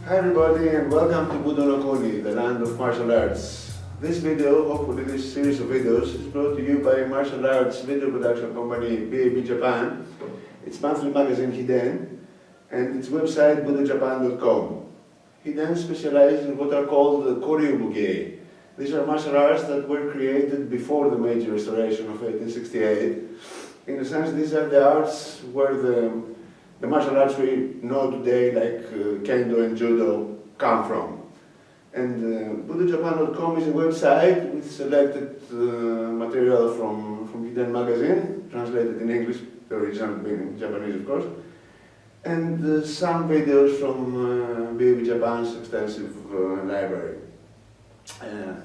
Hi everybody and welcome to Budo no Kuni, the land of martial arts. This video, hopefully this series of videos, is brought to you by martial arts video production company BAB Japan, its monthly magazine Hiden, and its website BudoJapan.com. Hiden specializes in what are called the koryu bugei. These are martial arts that were created before the Meiji Restoration of 1868. In a sense, these are the arts where the martial arts we know today, like kendo and judo, come from. And BudoJapan.com is a website with selected material from Hiden magazine, translated in English, the original being in Japanese, of course, and some videos from BAB Japan's extensive library.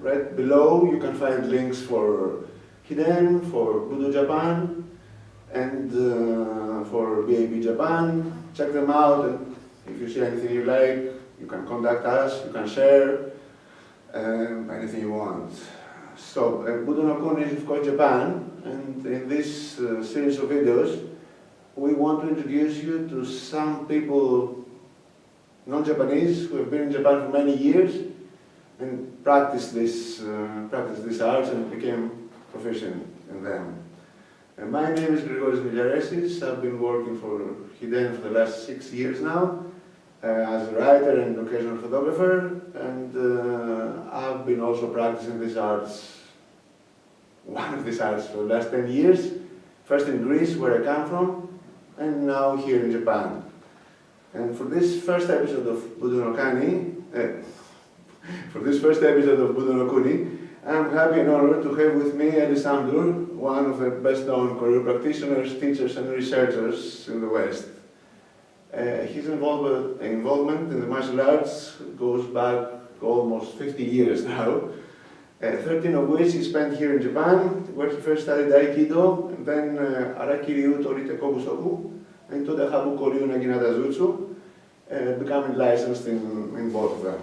Right below, you can find links for Hiden, for BudoJapan, and for BAB Japan. Check them out, and if you see anything you like, you can contact us, you can share anything you want. So, Budo no Kuni is of course Japan, and in this series of videos, we want to introduce you to some people, non-Japanese, who have been in Japan for many years and practiced these arts and became proficient in them. My name is Grigoris. I've been working for Hiden for the last 6 years now as a writer and occasional photographer, and I've been also practicing these arts, one of these arts, for the last 10 years, first in Greece, where I come from, and now here in Japan. And for this first episode of Budo no Kuni, I'm happy and honored to have with me Ellis Amdur, one of the best-known koryu practitioners, teachers, and researchers in the West. His involvement in the martial arts goes back almost 50 years now, 13 of which he spent here in Japan, where he first studied aikido, and then Ryu, Torite, Kogusoku, and Toda-ha, Buko-ryu, and Naginata Jutsu, becoming licensed in both of them.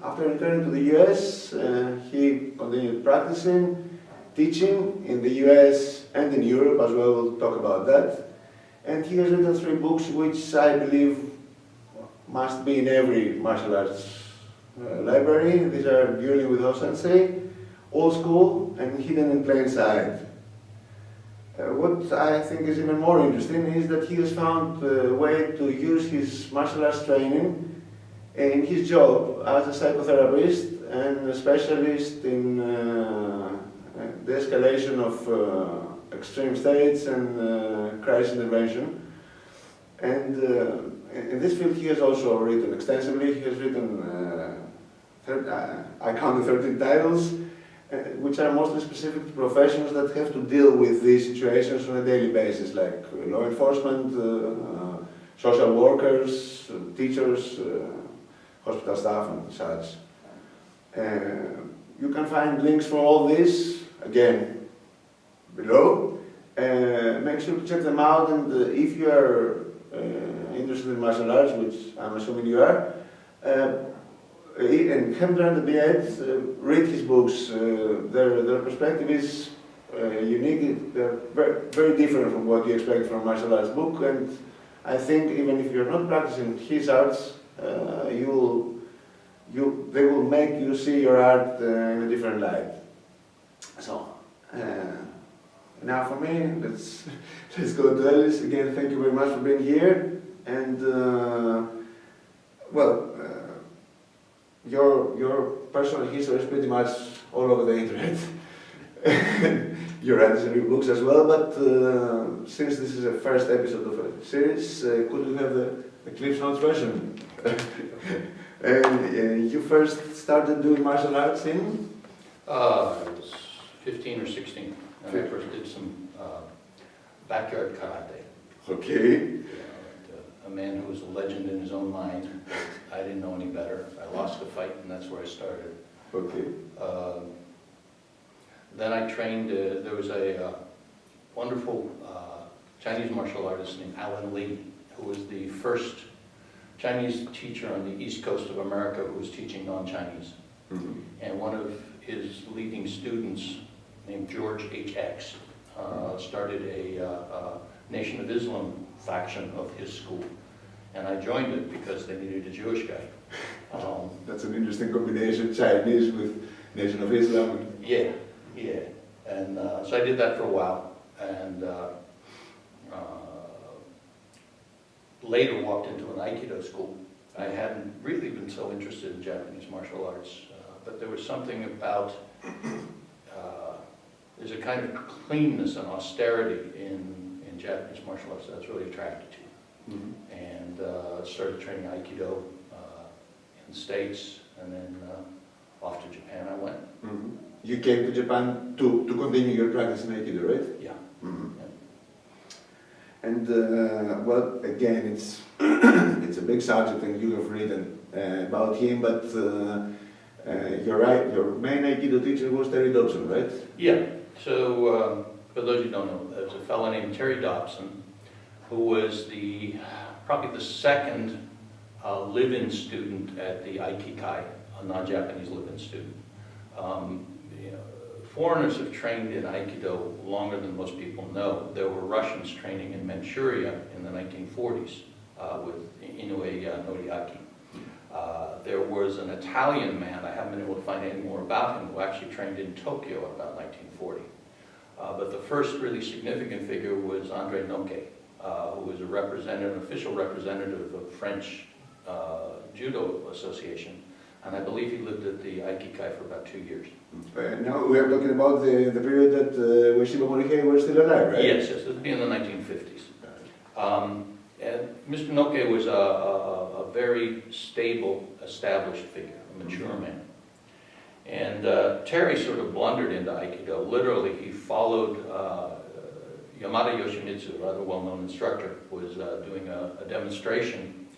After returning to the US, he continued practicing, teaching in the US and in Europe as well. We'll talk about that. And he has written 3 books which I believe must be in every martial arts library. These are Dueling with Ho-sensei, Old School, and Hidden in Plain Sight. What I think is even more interesting is that he has found a way to use his martial arts training in his job as a psychotherapist and a specialist in the escalation of extreme states and crisis intervention. And in this field he has also written extensively. He has written, I counted 13 titles, which are mostly specific to professions that have to deal with these situations on a daily basis, like law enforcement, social workers, teachers, hospital staff and such. You can find links for all this, again, below. Make sure to check them out, and if you are interested in martial arts, which I'm assuming you are, and haven't learned a bit, read his books. Their perspective is unique. They're very different from what you expect from a martial arts book, and I think even if you're not practicing his arts, they will make you see your art in a different light. So, now for me, let's go to Ellis. Again, thank you very much for being here. And your personal history is pretty much all over the internet. You write in your books as well, but since this is the first episode of a series, could we have the Cliff Notes version? And you first started doing martial arts in? I was 15 or 16. And I first did some backyard karate. Okay. A man who was a legend in his own mind. I didn't know any better. I lost a fight, and that's where I started. Okay. Then I trained, there was a wonderful Chinese martial artist named Alan Lee, who was the first Chinese teacher on the east coast of America who was teaching non-Chinese. Mm-hmm. And one of his leading students, named George H.X., started a Nation of Islam faction of his school. and I joined it because they needed a Jewish guy. That's an interesting combination, Chinese with Nation of Islam. Yeah, yeah. And so I did that for a while, and later walked into an aikido school. I hadn't really been so interested in Japanese martial arts, but there was something about, there's a kind of cleanness and austerity in Japanese martial arts that's really attracted to me. And started training aikido in the States, and then off to Japan I went. You came to Japan to continue your practice in aikido, right? Yeah. Yeah. And well, again, it's it's a big subject, and you have written about him. But you're right. Your main aikido teacher was Terry Dobson, right? Yeah. So for those who don't know, there's a fellow named Terry Dobson, who was probably the second live-in student at the Aikikai, a non-Japanese live-in student. Foreigners have trained in Aikido longer than most people know. There were Russians training in Manchuria in the 1940s with Inoue Noriaki. There was an Italian man, I haven't been able to find any more about him, who actually trained in Tokyo in about 1940. But the first really significant figure was Andre Noke, who was an official representative of French Judo Association. And I believe he lived at the Aikikai for about 2 years. Now we are talking about the period that Ueshiba Morihei were still alive, right? Yes, this would be in the 1950s. And Mr. Noke was a very stable, established figure, a mature man. And Terry sort of blundered into Aikido. Literally, he followed Yamada Yoshimitsu, a rather well-known instructor, was doing a demonstration.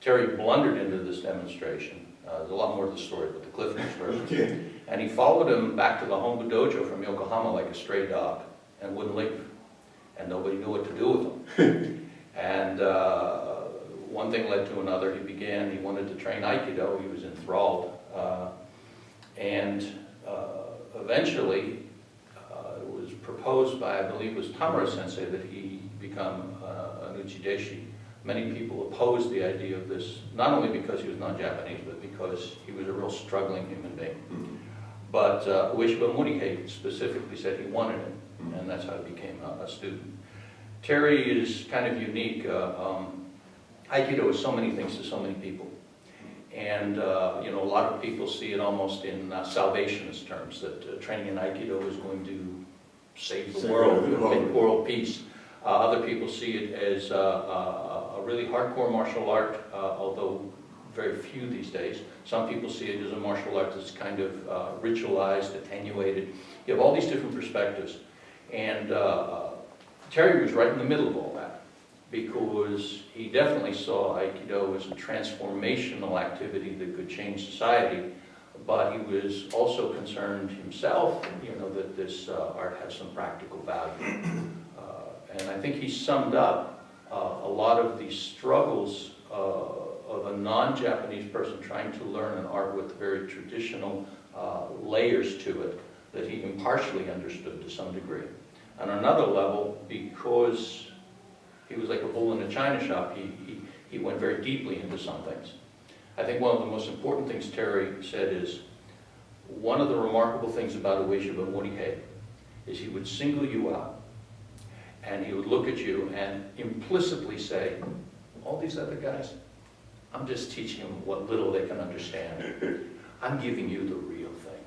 Terry blundered into this demonstration. There's a lot more to the story, but the Cliff Notes version. Okay. And he followed him back to the Hombu dojo from Yokohama like a stray dog and wouldn't leave. And nobody knew what to do with him. And one thing led to another. He wanted to train Aikido. He was enthralled. And eventually, it was proposed by, I believe it was Tamura Sensei, that he become an uchi-deshi. Many people opposed the idea of this, not only because he was non-Japanese, but because he was a real struggling human being. But Ueshiba Morihei specifically said he wanted him, and that's how he became a student. Terry is kind of unique. Aikido is so many things to so many people. And a lot of people see it almost in salvationist terms, that training in Aikido is going to save the world, make world peace. Other people see it as a really hardcore martial art, although very few these days. Some people see it as a martial art that's kind of ritualized, attenuated. You have all these different perspectives. And Terry was right in the middle of all that, because he definitely saw Aikido as a transformational activity that could change society, but he was also concerned himself, that this art has some practical value. And I think he summed up a lot of the struggles of a non-Japanese person trying to learn an art with very traditional layers to it that he impartially understood to some degree. On another level, because he was like a bull in a china shop, he went very deeply into some things. I think one of the most important things Terry said is, one of the remarkable things about Ueshiba Morihei is he would single you out, and he would look at you and implicitly say, all these other guys, I'm just teaching them what little they can understand. I'm giving you the real thing.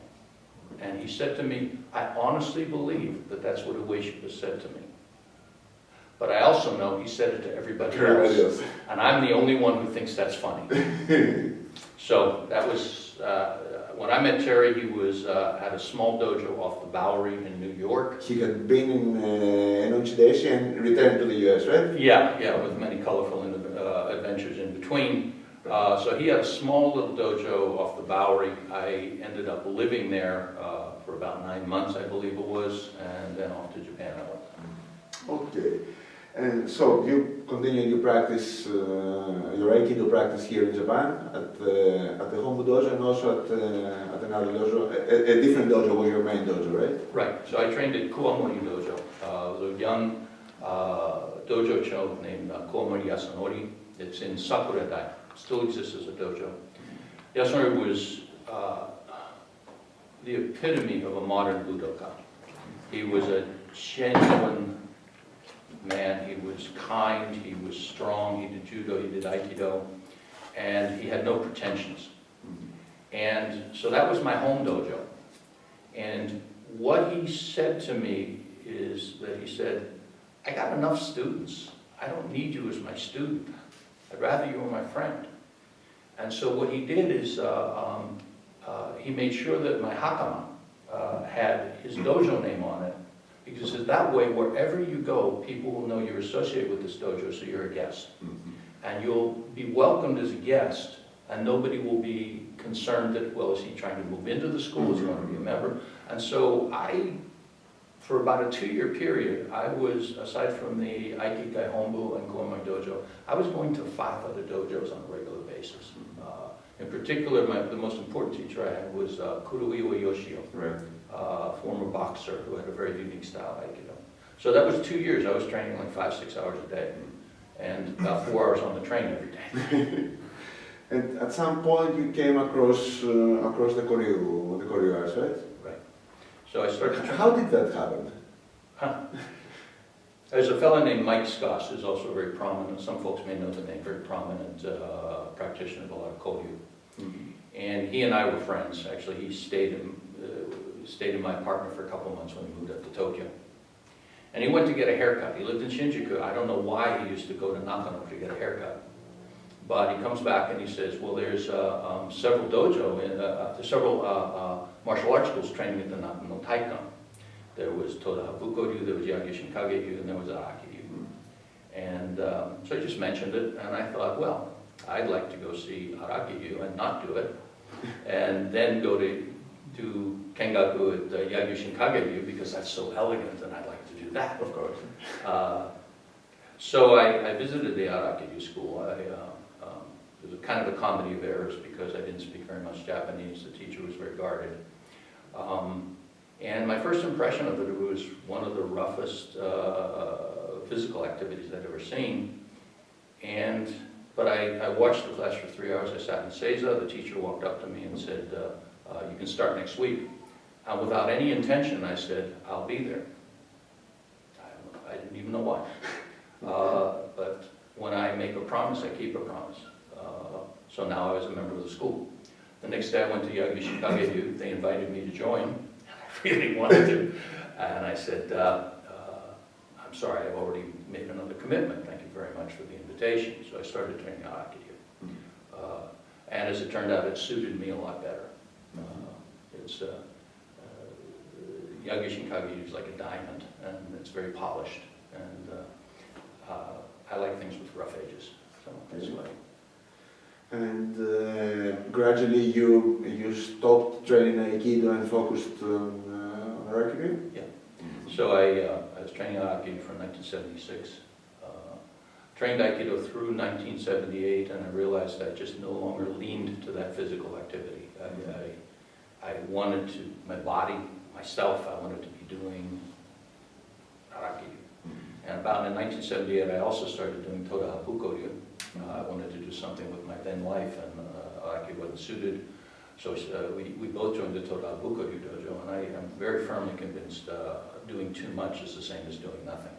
And he said to me, I honestly believe that that's what Ueshiba said to me. But I also know he said it to everybody else. And I'm the only one who thinks that's funny. So that was, when I met Terry, he was at a small dojo off the Bowery in New York. He had been in uchi-deshi and returned to the US, right? Yeah, with many colorful adventures in between. So he had a small little dojo off the Bowery. I ended up living there for about 9 months, I believe it was, and then off to Japan I went. Okay. And so you continued your practice, your Aikido practice here in Japan at the Hombu dojo, and also at another dojo, a different dojo was your main dojo, right? Right. So I trained at Kuomori dojo. It was a young dojo cho named Kuomori Yasunori. It's in Sakura-dai, still exists as a dojo. Yasunori was the epitome of a modern Budokan. He was a genuine man. He was kind, he was strong, he did judo, he did aikido, and he had no pretensions. And so that was my home dojo. And what he said to me is that he said, I got enough students. I don't need you as my student. I'd rather you were my friend. And so what he did is he made sure that my hakama had his dojo name on it, because that way, wherever you go, people will know you're associated with this dojo, so you're a guest. And you'll be welcomed as a guest, and nobody will be concerned that, well, is he trying to move into the school, is he going to be a member? And so for about a 2-year period, I was, aside from the Aikikai Hombu and Goemon Dojo, I was going to 5 other dojos on a regular basis. In particular, the most important teacher I had was Morihei Ueshiba, former boxer who had a very unique style of Aikido. So that was 2 years. I was training like 5-6 hours a day, and about 4 hours on the train every day. And at some point you came across the koryu arts, right? Right. So I started. How did that happen? There's a fellow named Mike Scott who's also very prominent. Some folks may know the name. Very prominent practitioner of a lot of koryu. And he and I were friends. Actually, he stayed in my apartment for a couple of months when he moved up to Tokyo. And he went to get a haircut. He lived in Shinjuku. I don't know why he used to go to Nakano to get a haircut. But he comes back and he says, well, there's several martial arts schools training at the Nakano Taikan. There was Toda-ha Buko-ryu, there was Yagishin-kage-ryu, and there was Araki-ryu. And so he just mentioned it, and I thought, well, I'd like to go see Araki-ryu and not do it, and then go to Kengaku at Yagishin-kage-ryu because that's so elegant, and I'd like to do that. Of course. So I visited the Araki-ryu school. It was kind of a comedy of errors because I didn't speak very much Japanese. The teacher was very guarded. And my first impression of it was one of the roughest physical activities I'd ever seen. But I watched the class for 3 hours. I sat in Seiza. The teacher walked up to me and said, you can start next week. And without any intention, I said, I'll be there. I didn't even know why. But when I make a promise, I keep a promise. So now I was a member of the school. The next day I went to Yagishin-kage-ryu. They invited me to join. I really wanted to. And I said, I'm sorry, I've already made another commitment. Thank you very much for the invitation. So I started training Araki-ryu. And as it turned out, it suited me a lot better. Yagishin-kage-ryu is like a diamond, and it's very polished. And I like things with rough edges. So that's why. And gradually you stopped training Aikido and focused on Araki-ryu? Yeah. So I was training Aikido from 1976. Trained Aikido through 1978, and I realized I just no longer leaned to that physical activity. I wanted to, my body, myself, I wanted to be doing Aikido. And about in 1978, I also started doing Toda-ha Buko-ryu. I wanted to do something with my then life, and Aikido wasn't suited. So we both joined the Toda-ha Buko-ryu dojo, and I am very firmly convinced doing too much is the same as doing nothing.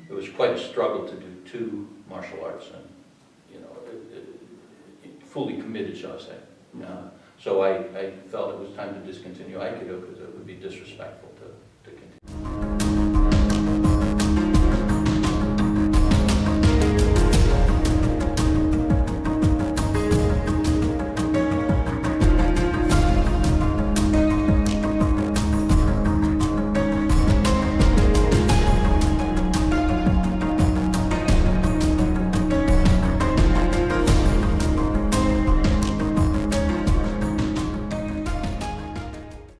It was quite a struggle to do 2 martial arts, and fully committed, shall I say. So I felt it was time to discontinue Aikido because it would be disrespectful